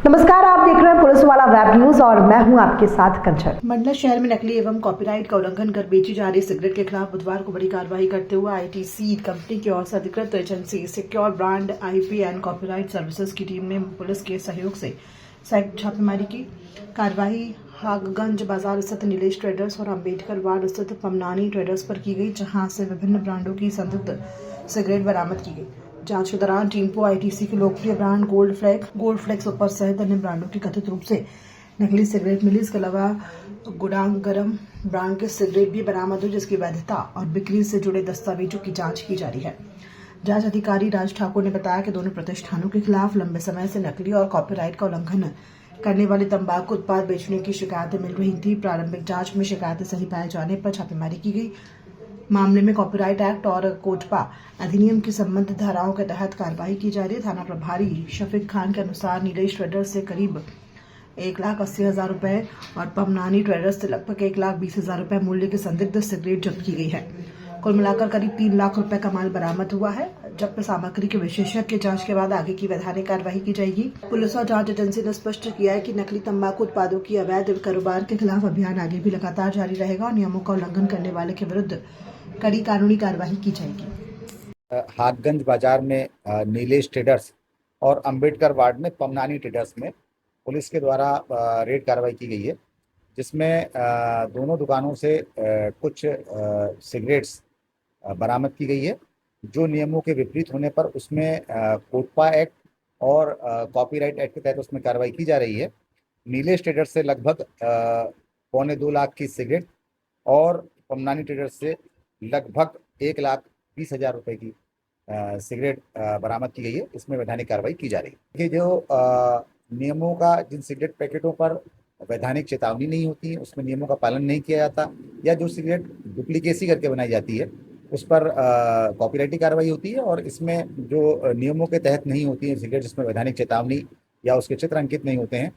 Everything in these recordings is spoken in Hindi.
नमस्कार, आप देख रहे हैं पुलिस वाला वेब न्यूज और मैं हूं आपके साथ कंचन। मंडला शहर में नकली एवं कॉपीराइट का उल्लंघन कर बेची जा रही सिगरेट के खिलाफ बुधवार को बड़ी कार्रवाई करते हुए आईटीसी कंपनी की ओर से अधिकृत agency secure brand IP and copyright services की टीम ने पुलिस के सहयोग से सैकड़ों छापेमारी की। कार्रवाई हागगंज बाजार स्थित नीलेश ट्रेडर्स और अम्बेडकर वार्ड स्थित पमनानी ट्रेडर्स पर की गई, जहां से विभिन्न ब्रांडों की संदिग्ध सिगरेट बरामद की गई। जांच के दौरान टीम को आईटीसी के लोकप्रिय ब्रांड गोल्ड फ्लेक्स सुपर सहित अन्य ब्रांडों की कथित रूप से नकली सिगरेट मिली। इसके अलावा गुडांगरम ब्रांड के सिगरेट भी बरामद हुई, जिसकी वैधता और बिक्री से जुड़े दस्तावेजों की जांच की जा रही है। जांच अधिकारी राज ठाकुर ने बताया कि दोनों प्रतिष्ठानों के खिलाफ लंबे समय से नकली और कॉपीराइट का उल्लंघन करने वाले तंबाकू उत्पाद बेचने की शिकायतें मिल रही थी। प्रारंभिक जांच में शिकायतें सही पाए जाने पर छापेमारी की गई। मामले में कॉपीराइट एक्ट और कोटपा अधिनियम की संबंधित धाराओं के तहत कार्रवाई की जा रही है। थाना प्रभारी शफीक खान के अनुसार नीलेश ट्रेडर्स से करीब 1,80,000 रुपए और पमनानी ट्रेडर्स से लगभग 1,20,000 रुपए मूल्य की संदिग्ध सिगरेट जब्त की गई है। कुल मिलाकर करीब 3 लाख रुपए का माल बरामद हुआ है। जब्त सामग्री के विशेषज्ञ जांच के बाद आगे की वैधानिक कार्रवाई की जाएगी। पुलिस और जांच एजेंसी ने स्पष्ट किया है कि नकली तंबाकू उत्पादों की अवैध कारोबार के खिलाफ अभियान आगे भी लगातार जारी रहेगा और नियमों का उल्लंघन करने वाले के विरुद्ध कड़ी कानूनी कार्रवाई की जाएगी। हाटगंज बाजार में नीलेश ट्रेडर्स और अंबेडकर वार्ड में पमनानी ट्रेडर्स में पुलिस के द्वारा रेड कार्रवाई की गई है, जिसमें दोनों दुकानों से कुछ सिगरेट्स बरामद की गई है, जो नियमों के विपरीत होने पर उसमें कोटपा एक्ट और कॉपीराइट एक्ट के तहत उसमें कार्रवाई की जा रही है। नीलेश ट्रेडर्स से लगभग 1.25 लाख की सिगरेट और पमनानी ट्रेडर्स से लगभग 1,20,000 रुपए की सिगरेट बरामद की गई है। इसमें वैधानिक कार्रवाई की जा रही है। ये जो नियमों का, जिन सिगरेट पैकेटों पर वैधानिक चेतावनी नहीं होती है, उसमें नियमों का पालन नहीं किया जाता, या जो सिगरेट डुप्लीकेसी करके बनाई जाती है उस पर कॉपीराइट की कार्रवाई होती है। और इसमें जो नियमों के तहत नहीं होती है सिगरेट, जिसमें वैधानिक चेतावनी या उसके चित्र अंकित नहीं होते हैं,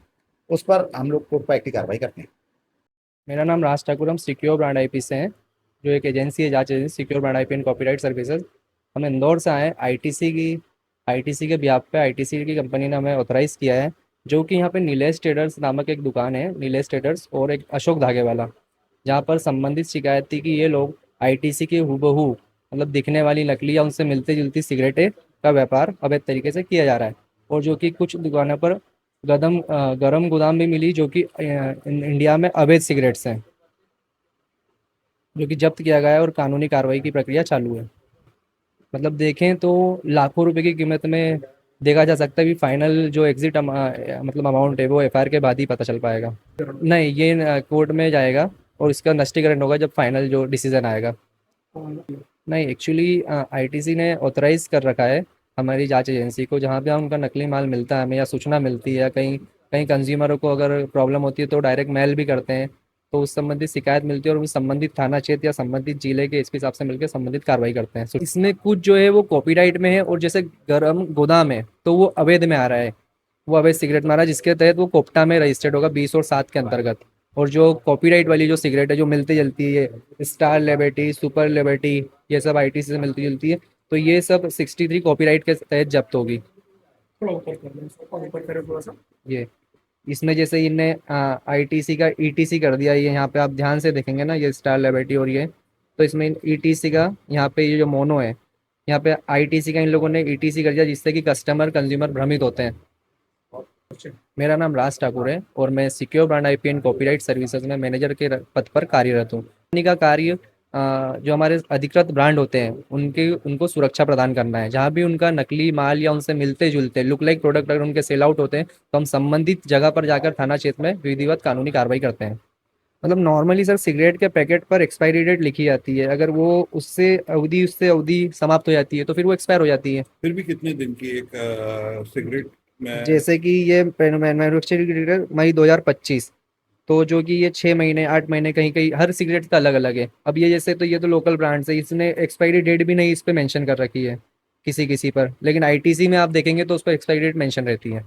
उस पर हम लोग कोटपा एक्ट की कार्रवाई करते हैं। मेरा नाम राज ठाकुर, हम सिक्योर ब्रांड आईपी से हैं, जो एक एजेंसी है, जांच agency secure brand IP and copyright services. हम इंदौर से आए हैं। आईटीसी के बिहाफ पे आईटीसी की कंपनी ने हमें ऑथराइज़ किया है, जो कि यहाँ पे नीलेश ट्रेडर्स नामक एक दुकान है, नीलेश ट्रेडर्स और एक अशोक धागे वाला, जहाँ पर संबंधित शिकायत थी कि ये लोग आईटीसी के हूबहू मतलब दिखने वाली नकली या उनसे मिलती जुलती सिगरेटें का व्यापार अवैध तरीके से किया जा रहा है। और जो कि कुछ दुकानों पर गरम गोदाम भी मिली, जो कि इंडिया में अवैध सिगरेट्स हैं, जो कि जब्त किया गया है और कानूनी कार्रवाई की प्रक्रिया चालू है। मतलब देखें तो लाखों रुपए की कीमत में देखा जा सकता है भी फाइनल जो एग्जिट मतलब अमाउंट है वो एफआईआर के बाद ही पता चल पाएगा। नहीं, ये कोर्ट में जाएगा और इसका नष्टीकरण होगा जब फाइनल जो डिसीजन आएगा। नहीं, एक्चुअली आईटीसी ने ऑथराइज कर रखा है हमारी जांच एजेंसी को, जहाँ पे उनका नकली माल मिलता है हमें या सूचना मिलती है, कहीं कहीं कंज्यूमरों को अगर प्रॉब्लम होती है तो डायरेक्ट मेल भी करते हैं, तो उस संबंधित शिकायत मिलती है और उस संबंधित थाना क्षेत्र या संबंधित जिले के एसपी साहब से मिलकर संबंधित कार्रवाई करते हैं। इसमें कुछ जो है वो कॉपीराइट में है, और जैसे गरम गोदाम है तो वो अवैध में आ रहा है, वो अवैध सिगरेट में आ रहा है, जिसके तहत वो कोप्टा में रजिस्टर्ड होगा 20 और 7 के अंतर्गत। और जो कॉपीराइट वाली जो सिगरेट है जो मिलती जुलती है, स्टार लिबर्टी, सुपर लिबर्टी, ये सब आईटीसी से मिलती जुलती है, तो ये सब 63 कॉपीराइट के तहत जब्त होगी। ये इसमें जैसे इनने आईटीसी का ईटीसी कर दिया, ये यहाँ पे आप ध्यान से देखेंगे ना, ये स्टार लिबर्टी और ये, तो इसमें ईटीसी का यहाँ पे ये जो मोनो है, यहाँ पे आईटीसी का इन लोगों ने ईटीसी कर दिया, जिससे कि कंज्यूमर भ्रमित होते हैं। मेरा नाम राज ठाकुर है और मैं secure brand IP and copyright services में मैनेजर के पद पर कार्यरत हूँ। कंपनी का कार्य जो हमारे अधिकृत ब्रांड होते हैं उनको सुरक्षा प्रदान करना है। जहाँ भी उनका नकली माल या उनसे मिलते जुलते लुक लाइक प्रोडक्ट अगर उनके सेल आउट होते हैं, तो हम संबंधित जगह पर जाकर थाना क्षेत्र में विधिवत कानूनी कार्रवाई करते हैं। मतलब नॉर्मली सर सिगरेट के पैकेट पर एक्सपायरी डेट लिखी जाती है, अगर वो उससे अवधि समाप्त हो जाती है तो फिर वो एक्सपायर हो जाती है। फिर भी कितने दिन की एक सिगरेट में? जैसे कि ये मैन्युफैक्चरिंग डेट मई 2025, तो जो कि ये 6 महीने 8 महीने कहीं कहीं हर सिगरेट का अलग अलग है। अब ये जैसे तो ये तो लोकल ब्रांड्स है, इसने एक्सपायरी डेट भी नहीं इस पे मेंशन कर रखी है किसी पर, लेकिन आईटीसी में आप देखेंगे तो उस पर एक्सपायरी डेट मेंशन रहती है।